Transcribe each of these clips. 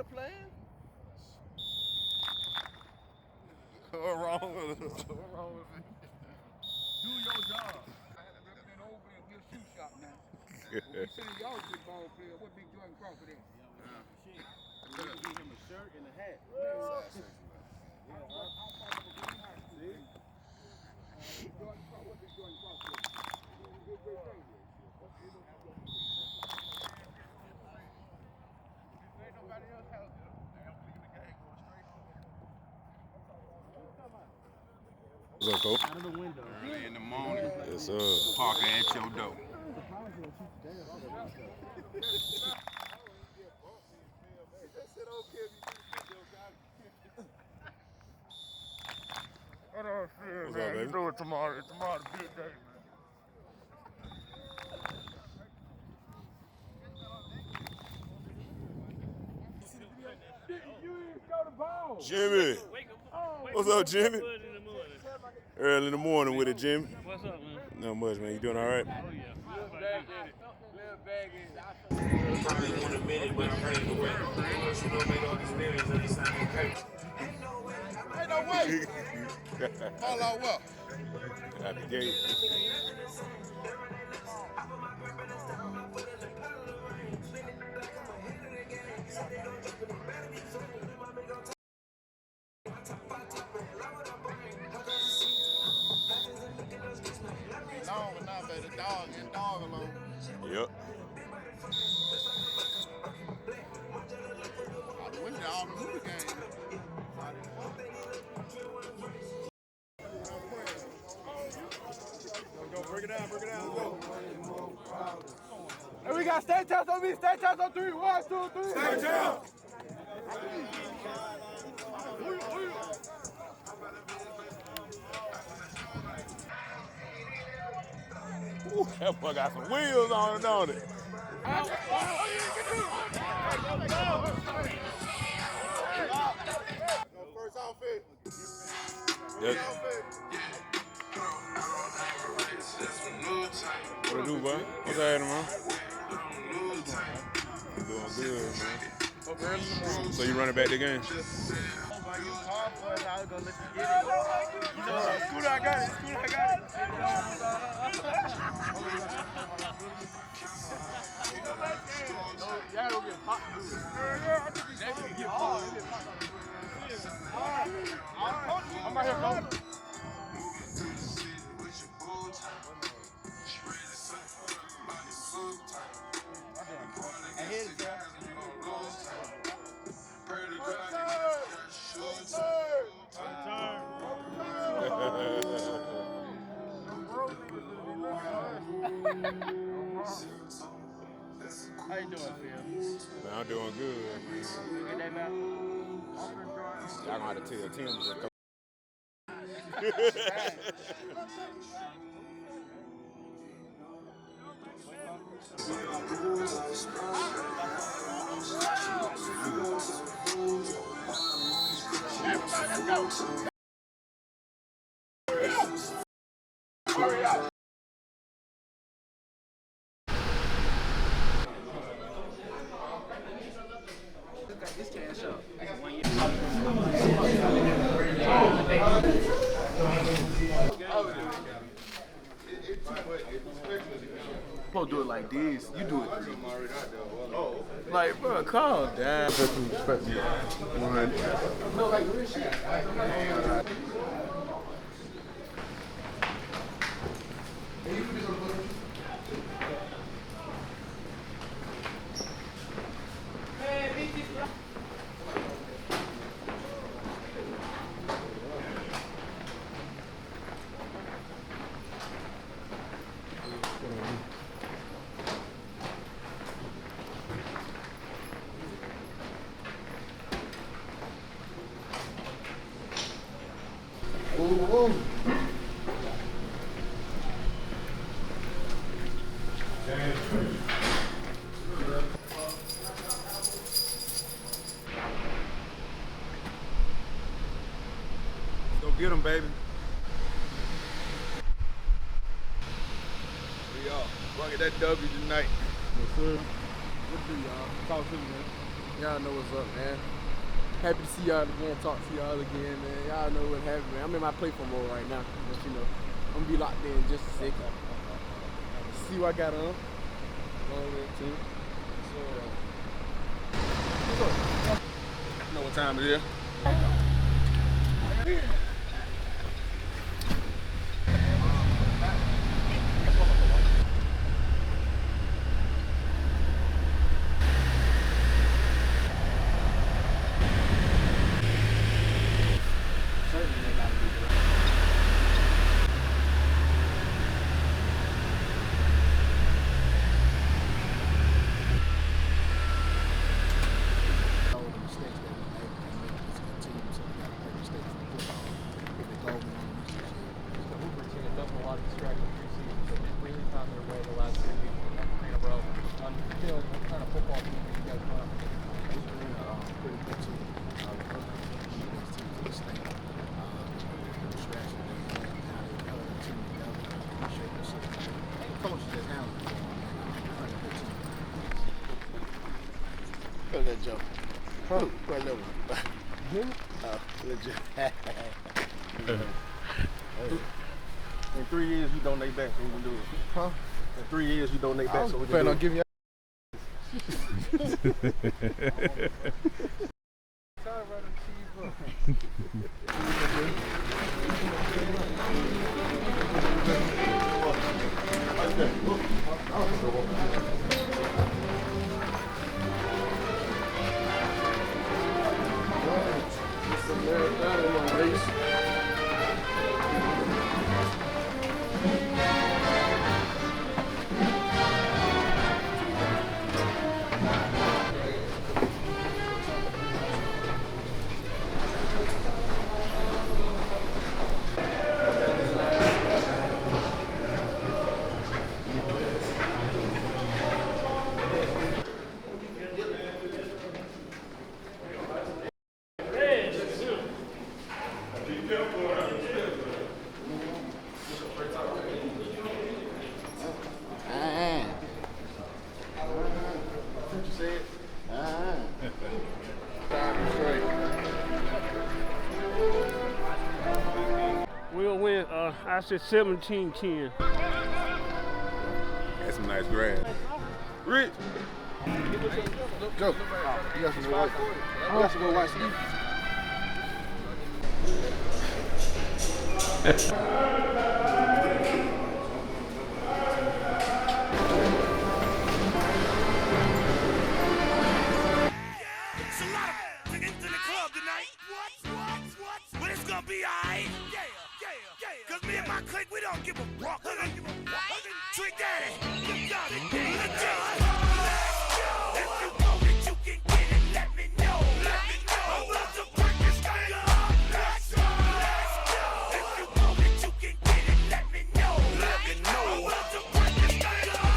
Playing? What's wrong with it? What's wrong with it? Do your job. I had to represent over there and be a shoe shop now. When we saying y'all big ball player, what big Jourdin Crawford is? Shit. We need to get him a shirt and a hat. Jourdin Crawford, what big Jourdin Crawford is? Good great thing. Ain't nobody else has it. I'm leaving the game going straight home. What's up, Coach? Out of the window. Early in the morning, Yes, sir. parking at your door. I don't feel, What's man. up, baby? You know it tomorrow. Tomorrow's a big day, man. You ain't throw the ball. Jimmy. What's up, Jimmy? Early in the morning with it, Jimmy. What's up, man? Not much, man. You doing all right? Oh, yeah. Probably want a minute, but I'm ready to wait. Once you don't make all these millions, at least I can pay. Ain't no way. Fall out well. Out the gate. Long enough, baby. The dog and dog alone. Yep. I went to all the Hoover games. Go, break it down, go. Hey, we got state test on me. State test on 3. 1, 2, 3. Stay down. Ooh, that boy got some wheels on it, don't it? First outfit. Yep. What it do, boy? What's happening, man? Doing good, man. So you running back the game? I was going to let you get it. You know, Scooter, I got it. Scooter, I got it. Y'all don't get popped. That can get popped. I'm right here, coach. How you doing, Phil? Man, I'm doing good, man. Good day, man. Y'all gonna have to tell Tim to come. Hurry up. This cash up. Supposed to do it like this. You do it. Like, bro, calm down. No, like real shit. Go get him, baby. We are. We'll get that W tonight. Yes, sir. What do y'all? Talk to me, man. Y'all know what's up, man. Happy to see y'all again, talk to y'all again, man. Y'all know what happened, man. I'm in my playful mode right now, but you know, I'm gonna be locked in just a second. See what I got on. Going with too. So, You know what time it is? that joke. Huh? Right there. Legit. In 3 years, you donate back, so we can do it. Huh? In 3 years, you donate back, so we can plan do on it. giving you. We'll win, I said 17-10. That's some nice grass. Rich. Go. You got some good white. You got some good white sneakers. Cause me and my clique, we don't give a fuck. Trick Daddy, if you know that you can get it, let me know. I'm about to break this thing up. Let's go. If you know that you can get it, let me know. I'm about to break this thing up.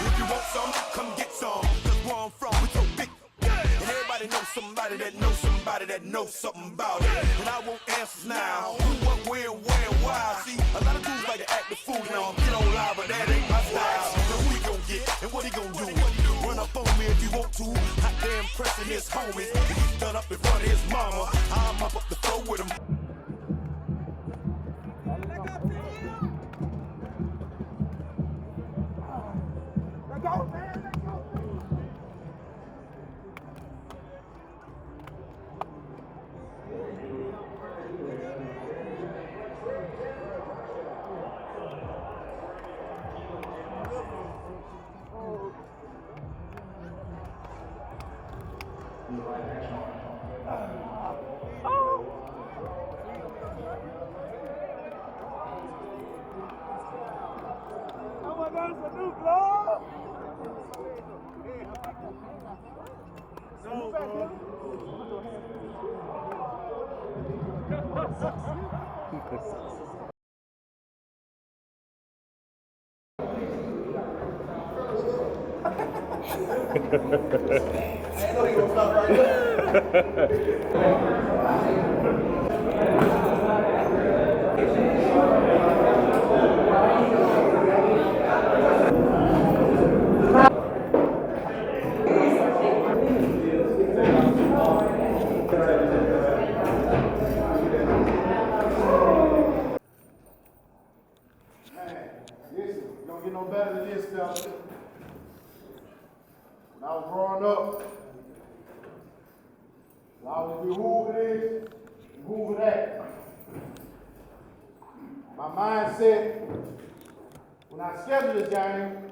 If you want some, come get some. Cause where I'm from, we so big. And everybody knows somebody that knows somebody that knows something about it. And I want answers now. Who, what, where, and why? See, a lot of dudes like to act the fool now. Get on live, but that ain't my style. So who he gon' get and what he gon' do? Run up on me if you want to. Hot damn pressing his homies. He's done up in front of his mama. I'm up the floor with him. up. I'll always be Hoover this, Hoover that. My mindset, when I schedule this game,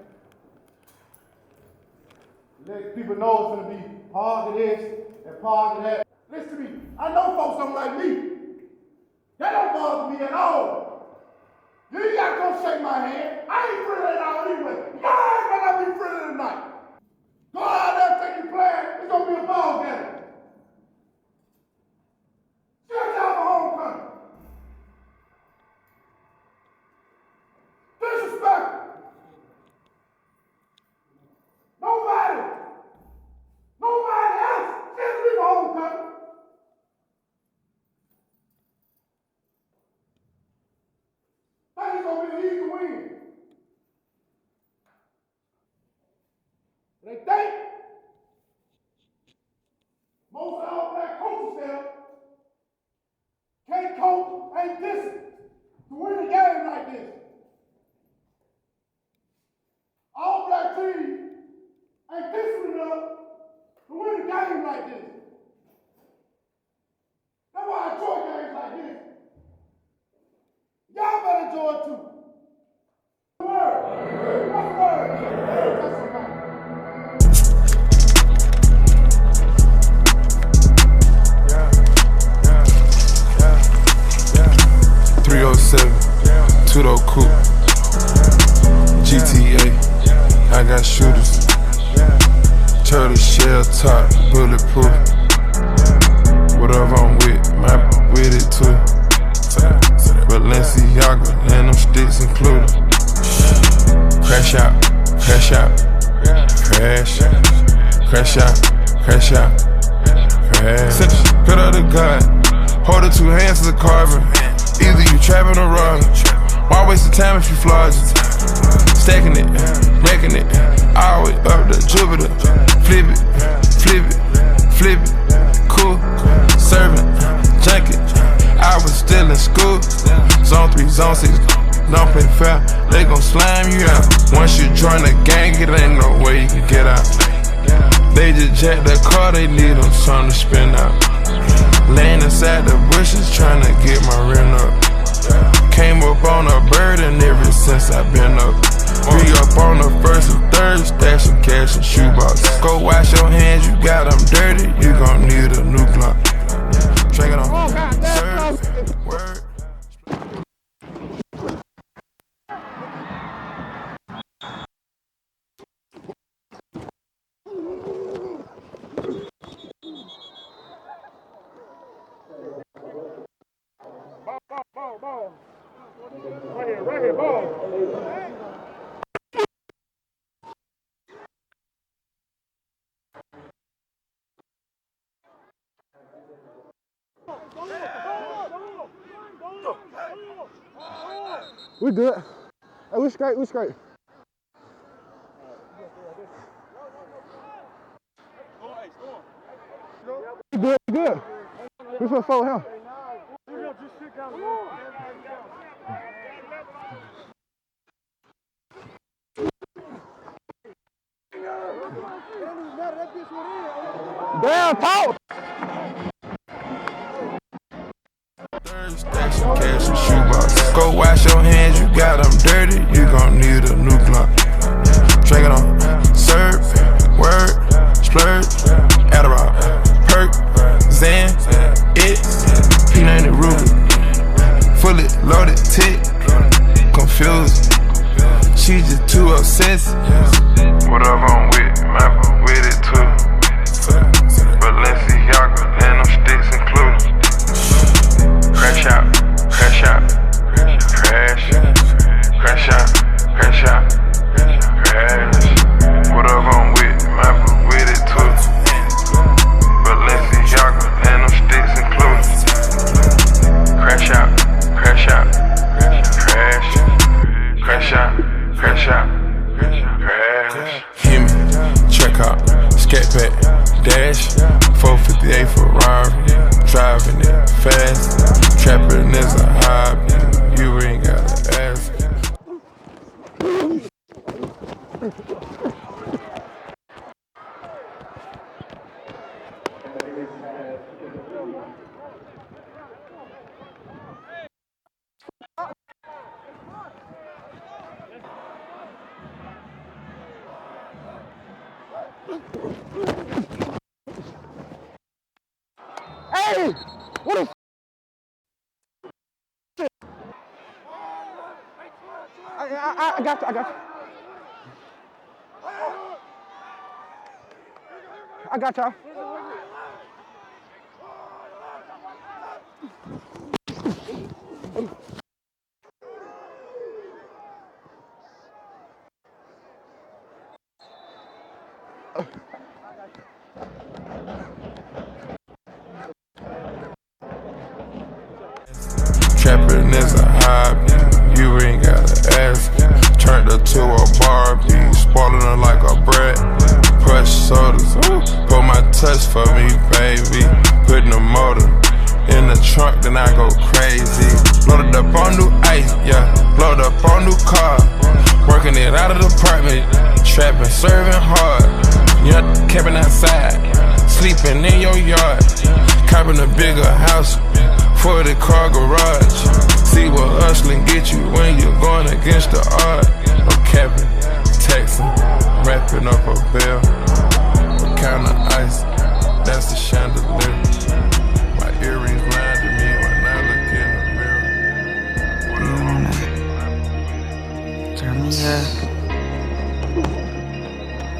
let people know it's gonna be part of this and part of that. Listen to me, I know folks don't like me. That don't bother me at all. You ain't got to go shake my hand. I ain't friendly at all anyway. Y'all ain't gonna be friendly tonight. Go out there and take your plan. It's gonna be a ball game. Shut down for homecoming. Disrespectful. Nobody else sends me for homecoming. Think it's gonna be an easy win. They think most of our black coaches there can't coach, ain't disciplined to win a game like this. All black teams ain't disciplined enough to win a game like this. That's why I enjoy games like this. Y'all better enjoy it too. Word. What's the word? That's somebody. 307, two-door coupe, GTA, I got shooters, turtle shell top, bulletproof, whatever I'm with it too, Balenciaga and them sticks included, crash out, crash out, crash, crash out, crash out, crash, good of the God, hold the two hands to the carver. Either you trapping or robbing. Why waste the time if you flogging? Stacking it, wrecking it, all the way up to Jupiter. Flip it, flip it, flip it, cool, serving, junkie. I was still in school. Zone 3, zone 6, don't play fair. They gon' slime you out. Once you join the gang, it ain't no way you can get out. They just jacked the car, they need them something to spin out. Laying inside the bushes trying to get my rent up. Came up on a bird and ever since I've been up. We up on the first and third, stashing cash and shoebox. Go wash your hands, you got them dirty, you gon' need a new Glock. Drink it on, serve, word. Ball. Right here, ball. We good. Hey, we straight, we straight. We good, we good. We finna follow him. Damn, talk! Stashing cash and shoebox. Go wash your hands, you got them dirty, you gon' need a new Glock. Drink it on, serve, word, splurge, Adderall, perk, Zan, it, P90 Ruger, fully loaded tick, confused, she just too obsessed. Whatever I'm with it too. Balenciaga and them sticks included. Crash out, crash out, crash, crash out, crash out, crash. Whatever I'm with it too. Balenciaga and them sticks included. Crash out, crash out, crash, crash out, crash out, crash. Hit me, check out, scat pack, dash, 458 Ferrari, driving it fast, trapping is a hobby, you ain't gotta ask. Hey! What the I got you, I got you. I got y'all. Trapping is a hobby, you ain't gotta ask. Turned her to a Barbie, spoiling her like a brat. Crush sodas, put my touch for me, baby. Putting the motor in the trunk, then I go crazy. Loaded up on new ice, yeah. Loaded up on new car. Working it out of the apartment, trapping, serving hard. Young camping outside, sleeping in your yard. Copping a bigger house for the car garage. See what hustling get you when you're going against the odds. No capping, texting, wrapping up a bill. What kind of ice? That's the chandelier. My earrings lying to me when I look in the mirror. Turn me up.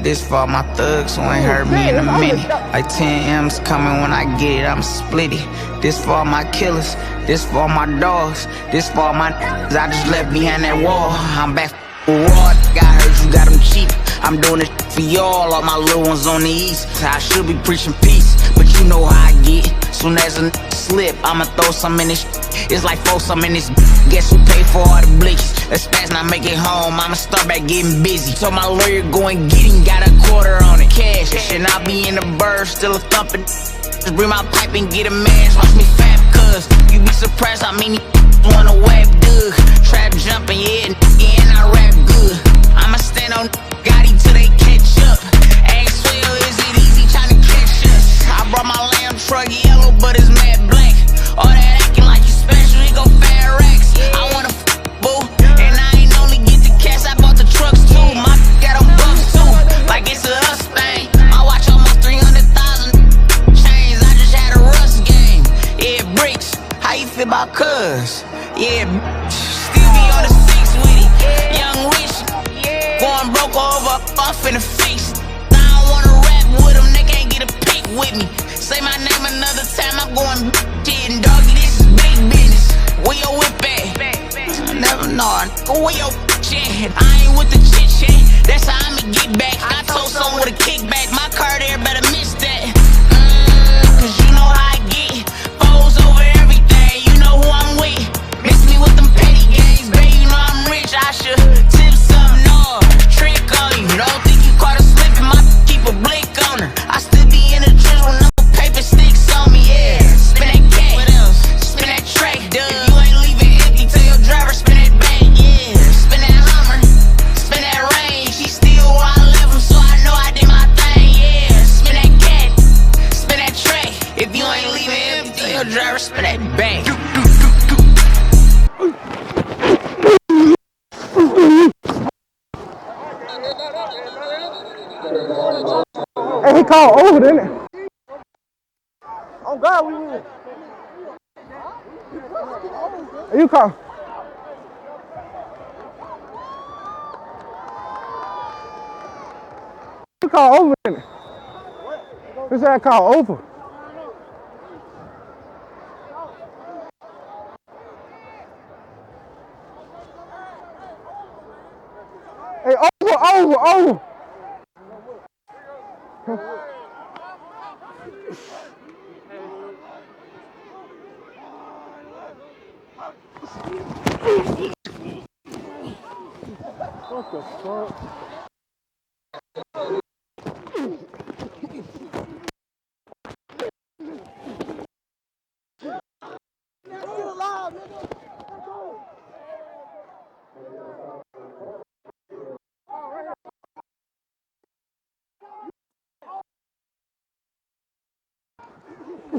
This for my thugs who ain't heard me in a minute. Like 10 M's coming when I get it, I'm split it. This for my killers, this for my dogs, this for my I just left behind that wall. I'm back for raw, I heard you got them cheap. I'm doing it for y'all, all my little ones on the east. I should be preaching peace, but you know how I get. Soon as a slip, I'ma throw some in this. It's like throw some in this. Guess who pay for all the blicks? Let's pass, not make it home. I'ma start back getting busy. Told my lawyer go and get him, got a quarter on it. Cash, should not be in the bird, still a thumping. Just bring my pipe and get a mask, watch me fap, cuz you be surprised how many wanna whack dug. Trap jumping, yeah, and I rap good. I'ma stand on Gotti till they catch up. Ask Will, is it easy trying to catch us? I brought my lamb truck yellow, but it's matte black. All that acting like you special, it go fat racks. I wanna boo, and I ain't only get the cash, I bought the trucks too. My got them bucks too, like it's a us thing. I watch almost 300,000 chains, I just had a rust game. Yeah, bricks, how you feel about cuz? Yeah, still be on the 6 with it. Young rich, going broke over, off in the face. I don't wanna rap with them, they can't get a pic with me. Say my name another time, I'm going shit, doggy, this is big business. Where your whip at? I never know, where your shit? I ain't with the chit chat, that's how I'ma get back. I told someone with a kickback, my car there better miss that. Cause you know how I get, foes over everything, you know who I'm with. Miss me with them petty games, babe, you know I'm rich, I should tip something off, trick on you. Don't think you caught a slipping, my keep a blick on her. I still be in the trench with no paper sticks on me, yeah. Spin that cat, what else? Spin that track, duh. If you ain't leaving empty, tell your driver spin that bank, yeah. Spin that Hummer, spin that range. He still where I left him, so I know I did my thing, yeah. Spin that cat, spin that track. If you ain't leaving empty, tell your driver spin that bank. Hey, he called over, didn't it? Oh God, we win. Hey, you call. You call over, didn't it? He said I call over. Hey, over. What the fuck? At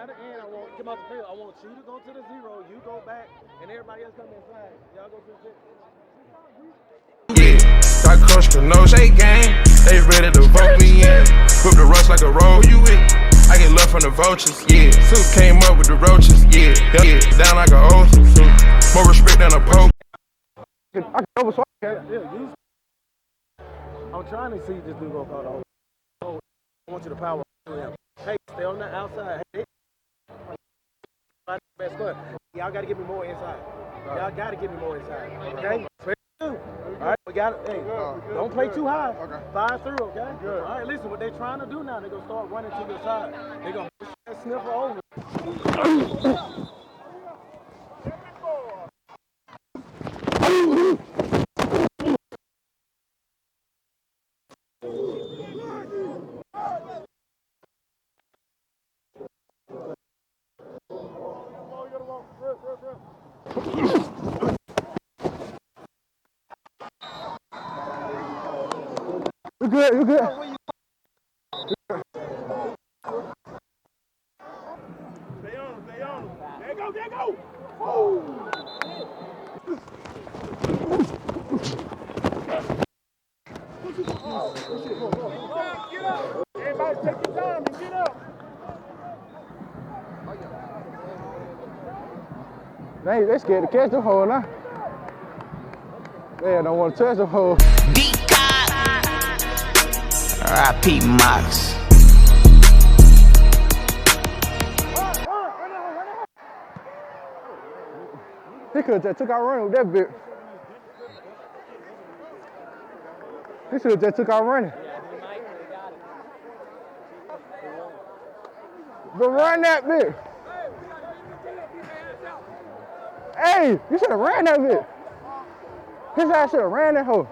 the end, I want come out the field. I want you to go to the 0, you go back, and everybody else come inside. Y'all go to the 6. Yeah, got Coach no shake game. They ready to vote me in. Whip the rush like a roll. You with? I get love from the vultures. Yeah, Sue came up with the roaches. Yeah, yeah, down like a oath. More respect than a pope. I can overswap. I'm trying to see this dude go call the whole. I want you to power him. Hey, stay on the outside. Hey, best cut. Y'all got to give me more inside. Y'all got to give me more inside. Okay? All right, we got it. Hey, don't play too high. Fire through, okay? All right, listen, what they're trying to do now, they're going to start running to your side. They're going to push that sniffer over. You good, you good. Stay on him, stay on him. There go, there go. Woo. Get up. Everybody take your time and get up. They scared to catch the hole now. They don't want to touch the hole. R.I.P. Mox. He could have just took our running with that bit. He should have just took our running. But run that bit. Hey, you should have ran that bit. His ass should have ran that hoe.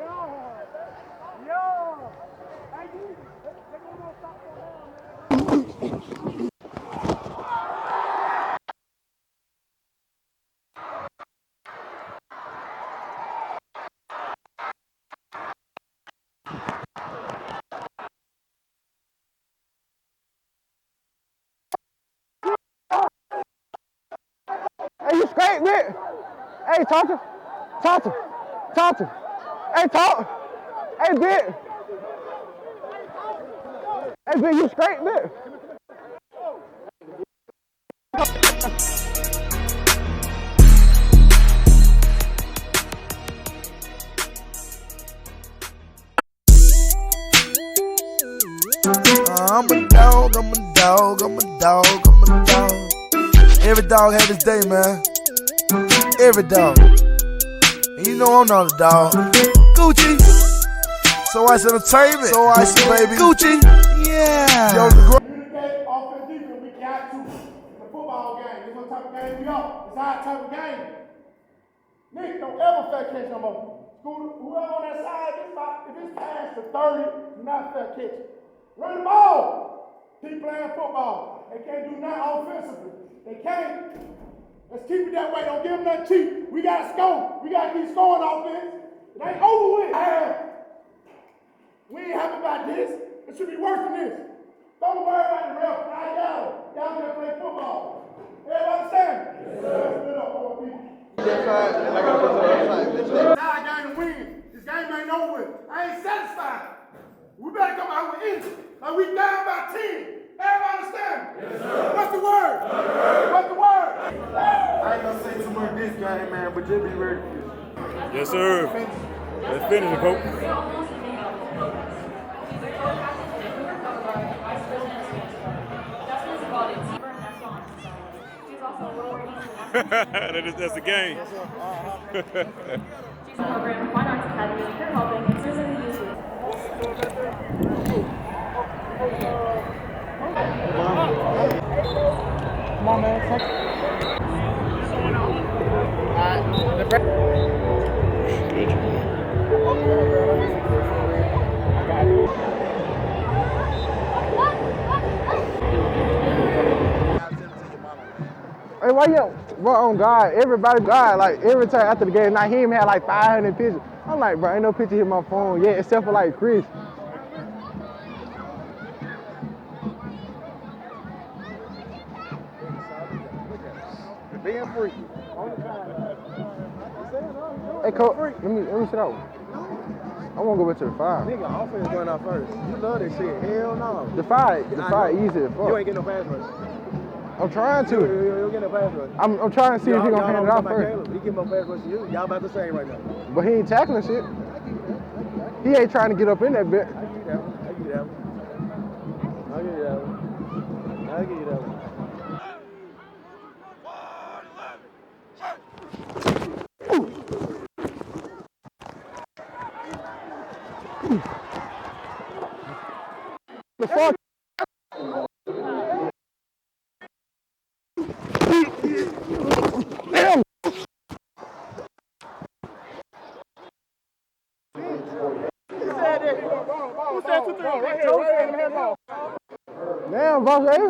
Hey, you straight, bit? Hey, talk to. Hey, talk. Hey, bit. Hey, bit, you straight, bit? I'm a dog, I'm a dog, I'm a dog, I'm a dog. Every dog had his day, man. Every dog. And you know I'm not a dog. Gucci. So I said entertainment. So I said, baby. Gucci. Yeah. Yo, communicate offense, defense. We got to. It's a football game. This what type of game we are. It's our type of game. Nick, don't ever fair catch no more. Scooter, whoever on that side, if it's past the 30, do not fair catch. Run the ball. Keep playing football. They can't do nothing offensively. They can't. Let's keep it that way. Don't give them nothing cheap. We got to score. We got to keep scoring offense. It ain't over with. We ain't happy about this. It should be worse than this. Don't worry about the ref. I got them. Y'all gonna play football. Everybody understand? Yes, sir. Let's split up on people. Now I got to win. This game ain't over with. I ain't satisfied. We better come out with it. Like we down by 10. Everybody understand? Yes, sir. What's the word? What's the word? I ain't gonna say too much this game, man, but just be ready. Yes, sir. Let's finish it, coach. That's the game. Program, Fine Arts Academy, here helping and serving the youth. Come on, man. Hey, Hey, why you, bro, on God, everybody died, like, every time after the game, now he even had like 500 pictures. I'm like, bro, ain't no picture hit my phone yet, except for like Chris. Being free. Hey, Coach, let me sit out. I want to go back to the 5. Nigga, offense going out first. You love that shit. Hell no. The 5 easy as fuck. You ain't getting no pass rush. I'm trying to. You ain't getting no pass rush. I'm trying to see if he gonna hand it off first. Caleb. He getting no pass rush to you. Y'all about the same right now. But he ain't tackling shit. He ain't trying to get up in that bit. I'll give you that one. I'll give you that one. I'll give you that one. The fuck? Damn! Who said 2-3? Right here. Damn, boss, baby.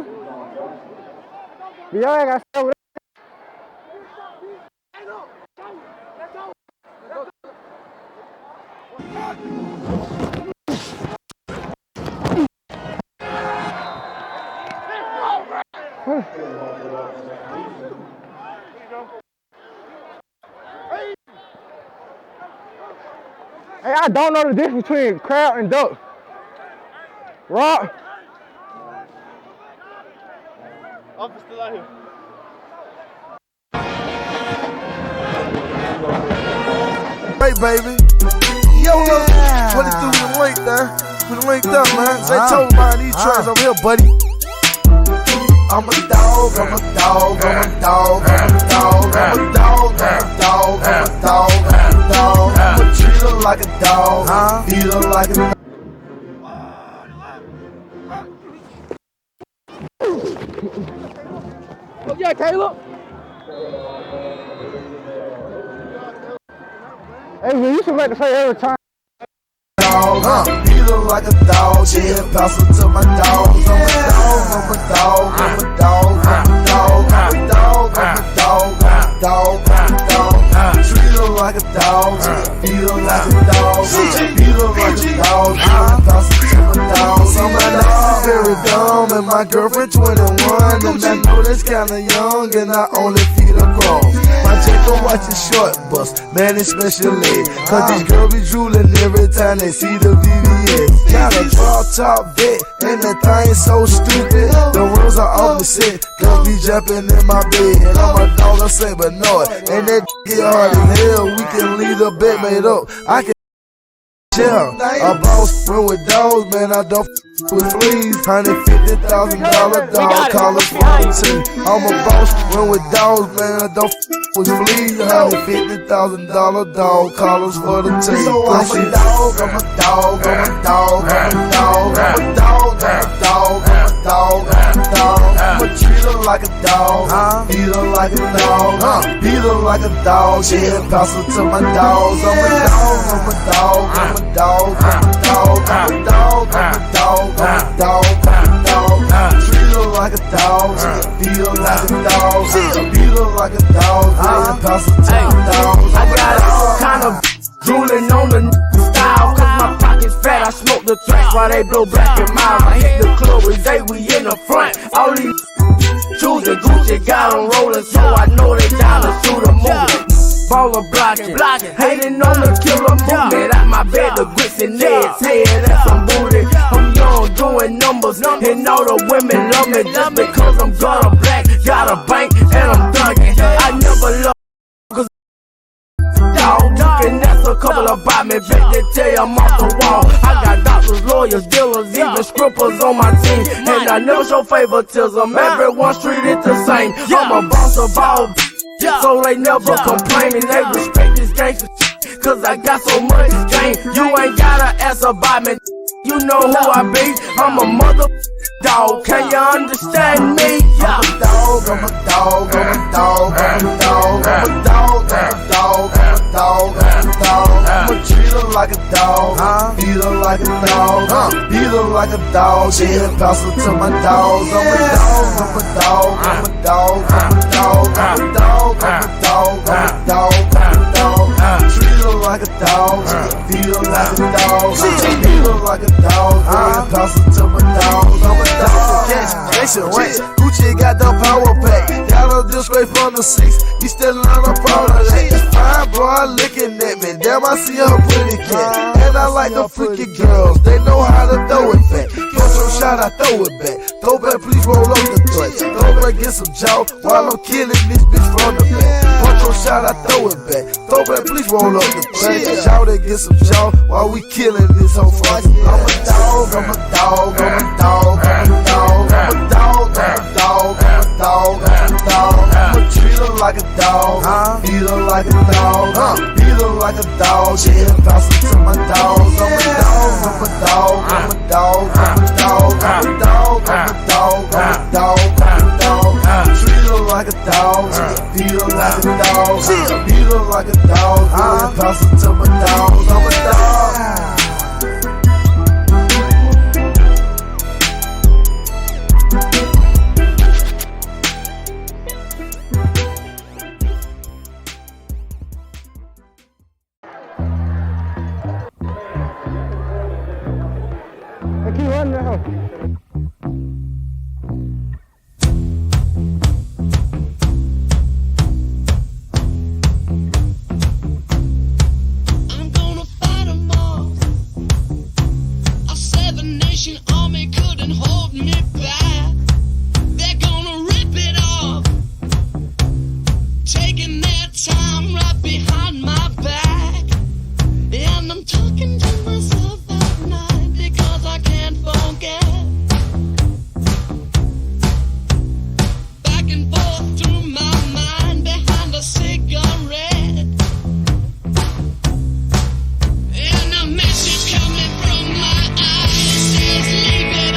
But y'all ain't got to stay with Hey, I don't know the difference between crab and duck. Rock. Officer still out here. Hey, baby. Yo, look. 22 with the link there. We linked up, man. Say told mine these trains over here, buddy. I'm a dog, I'm a dog, I'm a dog, I'm a dog, I'm a dog, I'm a dog, I'm a dog, I'm a dog. I'ma treat her like a dog, feed her like a dog. Oh, yeah, Caleb. Hey, man, you should make the play every time. Feed her like a dog, yeah, pass her to my dogs. I'm a dog, I'm a dog, I'm a dog, I'm a dog, I'm a dog, I'm a dog, I'm a dog. Treat her like a dog, feed her like a dog, feed her like a dog, yeah, pass her to my dogs. I'm a dog, very dumb, and my girlfriend 21, and I know that's kinda young, and I only feed her grown. My Jacob watch the short bus, man, especially, cause these girls be drooling every time they see the VVS. Got a drop top vet, and that thing so stupid. The rules are opposite, cause be jumping in my bed. And I'm a dog, I say, but no, and that get hard as hell. We can leave the bed made up. I can chill. A boss friend with dogs, man, I don't with fleas. $150,000 dog collars for the team. I'm a boss friend with dogs, man, I don't with fleas. $150,000 dog collars for the team. So I'm a dog, I'm a dog, I'm a dog, I'm a dog, I'm a dog, I'm a dog, I'm a dog, I'm a dog. I'ma treat her like a dog, feed her like a dog, beat her like a dog, yeah, pass her to my dogs. I'm a dog, I'm a dog, I'm a dog, I'm a dog, I'm a dog, I'm a dog, I'm a dog, I'm a dog. Treat her like a dog, feed her like a dog, beat her like a dog, yeah, pass her to my dogs. I got all kind of drooling on the style, cause my pocket's fat. I smoke the tracks while they blow black and mild. I hit the club with Zay, we in the front. All these choosing Gucci got them rolling, so I know they down to shoot a movie. Baller blocking, hating on the killer movement. Out my bed, the grits and legs, head and some booty. I'm young, doing numbers, and all the women love me just because I'm gutter black, got a bank, and I'm thugging. I never love cause dog, you can ask a couple about me, bet they tell you I'm off the wall. I got doctors, lawyers, dealers, even scribblers on my team, and I never show favoritism. Everyone's treated the same. I'm a boss of all, so they never complain, and they respect this gangsta shit, cause I got so much game. You ain't gotta ask about me, you know who I be. I'm a mother dog, can you understand me? I'm a dog, I'm a dog, I'm a dog, I'm a dog, I'm a dog, I'm a dog, I'm a dog, I'm a dog. I'ma treat her like a dog, beat her like a dog, beat her like a dog, then pass her to my dogs. I'm a dog, I'm a dog, I'm a dog, I'm a dog, I'm a dog, I'm a dog, I'm a dog, I'm a dog. Treat her like a dog, feed her like a dog, beat her like a dog, then pass her to my dogs. I'm a dog. Gucci got the power pack, got a deal straight from the 6. He still on a part of that. Fine boy looking at me, damn I see her pretty cat. And I like the freaky girls, they know how to throw it back. Catch some shot, I throw it back. Throw back, please roll up the threat. Throw back, get some jaw while I'm killing this bitch from the back. Punch your shot, I throw it back. Throw back, please roll up the threat. Shout and get some jaw while we killing this whole fight. I'm a dog, I'm a dog, I'm a dog, I'm a dog, I'm a dog, I'm a dog, I'm a dog, I'm a dog. I'ma treat her like a dog, beat her like a dog, beat her like a dog, yeah, pass her to my dogs. I'm a dog, I'm a dog, I'm a dog, I'm a dog, I'm a dog, I'm a dog, I'm a dog, I'm a dog. Treat her like a dog, beat her like a dog, beat her like a dog, yeah, pass her to my dogs. I'm a dog. Keep running that house. I'm gonna fight 'em all. A 7-nation army couldn't hold me back. They're gonna rip it off, taking their time right behind my back. And I'm talking to myself at night because I can't forget. Back and forth through my mind behind a cigarette. And a message coming from my eyes says leave it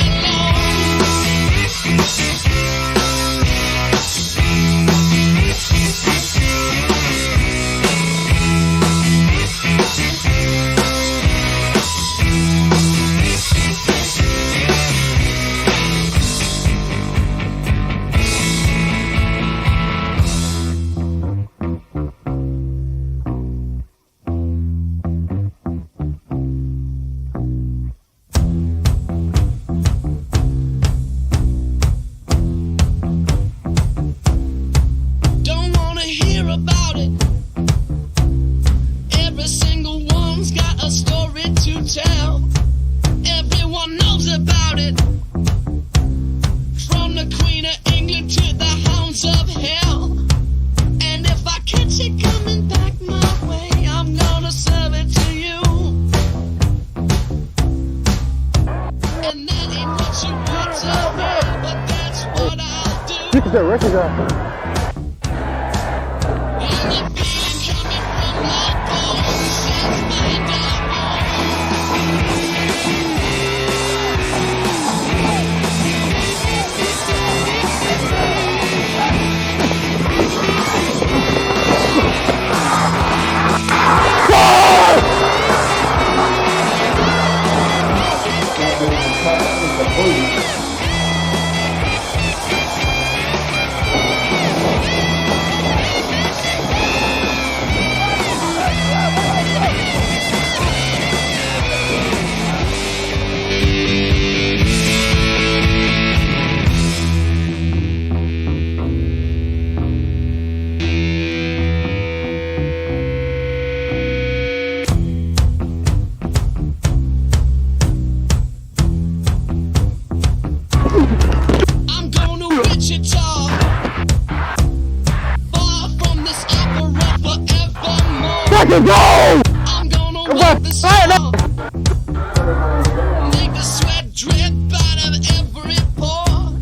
don't wanna hear about it. Every single one's got a story to tell. Everyone knows about it. From the Queen of England to the hounds of hell. And if I catch it coming back my way, I'm gonna serve it to you. And that ain't what you want to hear, but that's what I'll do. Look at that record out. Go! I'm gonna win this song. Make the sweat drip out of every pore.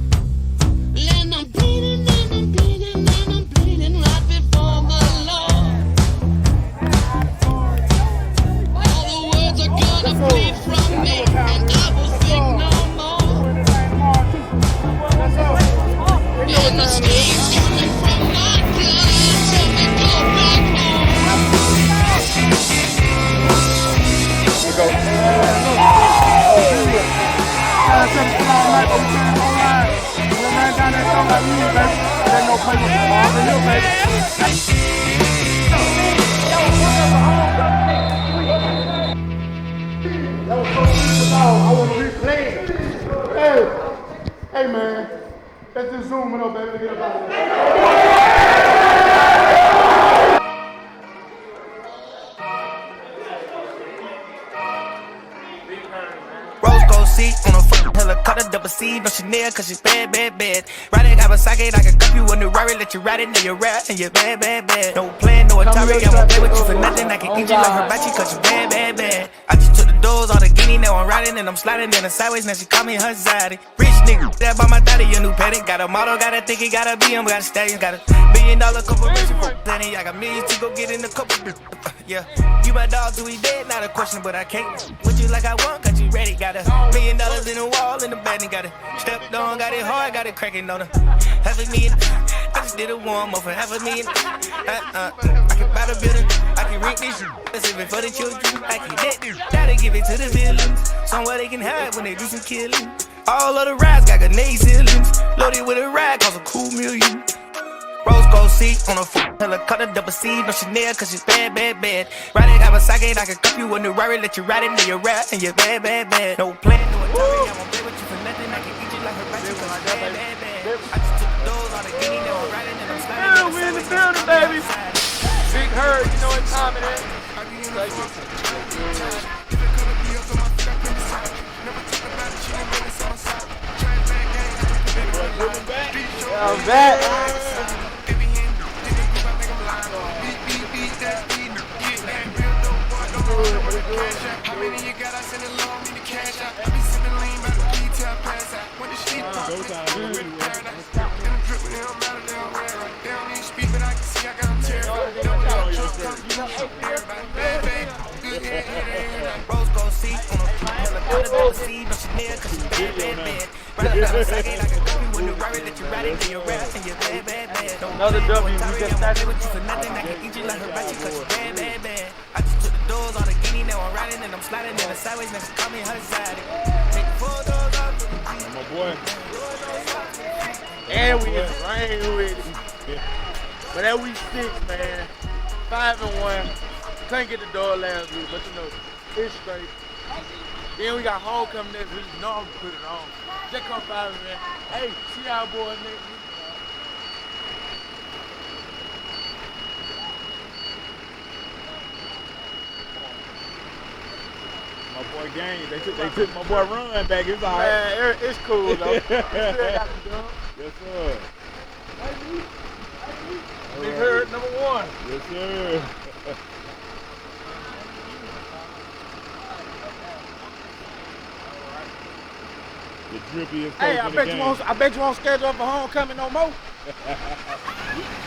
And I'm bleeding, and I'm bleeding, and I'm bleeding right before the Lord. All the words are gonna bleed from me, and I will think no more. And the stains coming from my blood till we go back home. go. I want to replay. Hey man, let's just zoom it up, baby. Get up out of there. Rose gold seat on a fucking helicopter, double C, no Chanel, cause she's bad, bad, bad. Riding Kawasaki, I can cup you in the Rari, let you ride it, now you're rap, and you're bad, bad, bad. No plan, no Atari, I won't play with you for nothing, I can eat you like hibachi, cause you bad, bad, bad. I just took the doors, all the guinea, now I'm riding, and I'm sliding in the sideways, now she call me her zaddy. Rich nigga, that by my daddy, your new paddock, got a model, got a thicky, got a BM, got a stallion, got a $1 billion corporation for plenty, I got millions to go get in the couple, yeah. You my dog till we dead, not a question, but I can't. With you like I want, cause you ready, got $1 million in the wall, in the bed, and got it stepped on, got it hard, got it cracking on her. $500,000, I just did a warm up for $500,000. I can buy the building, I can rent this, that's even for the children. I can let this, gotta give it to the villains, somewhere they can hide when they do some killing. All of the rides got grenade ceilings, loaded with a ride, cost a cool million. Rose gold seat on a helicopter, double C, no Chanel, cause she's bad, bad, bad. Riding Kawasaki, I can cup you in the Rari, let you ride it, now you're rap, and you're bad, bad, bad. No plan, no Atari, I won't play with you for nothing, I can eat you like hibachi, cause you're bad, bad, bad. I just took the doors, all the guinea, now I'm riding, and I'm sliding. Yeah, we in the building, baby. Big Herd, you know what time it is. I'm back. How many you got? I send it low, need the cash out. I be sipping lean by the detail pass out. When the sheep up, with the paradise. And I'm dripping, it don't matter, they don't wear right. They don't need speed, but I can see I got them terrified. Everybody, bad, bad, good head, Rose gold seat on a helicopter, double C, no Chanel, cause she's bad, bad, bad. Riding Kawasaki, I can cup you in the Rari, let you ride it, then you're rap, and you're bad, bad, bad. Another W, we just started with you for nothing, I can eat you like hibachi, cause you bad, bad, bad. I just took the doors, all the guinea, now I'm riding, and I'm sliding in the sideways, now she call me her zaddy. Take the 4 doors off, my boy. And we in the rain with it. But that week 6, man. 5-1. Couldn't get the door last week, but you know, it's straight. Then we got homecoming next week. You know I'm gonna put it on. Just come 5 man. Hey, see y'all boys next week. My boy Gang, they took my boy Run back. It's all right. Man, it's cool though. Yes, sir. Big Herd #1. Yes, sir. The drippiest. Hey, I bet you won't schedule up for homecoming no more.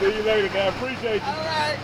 See you later, man. Appreciate you. All right.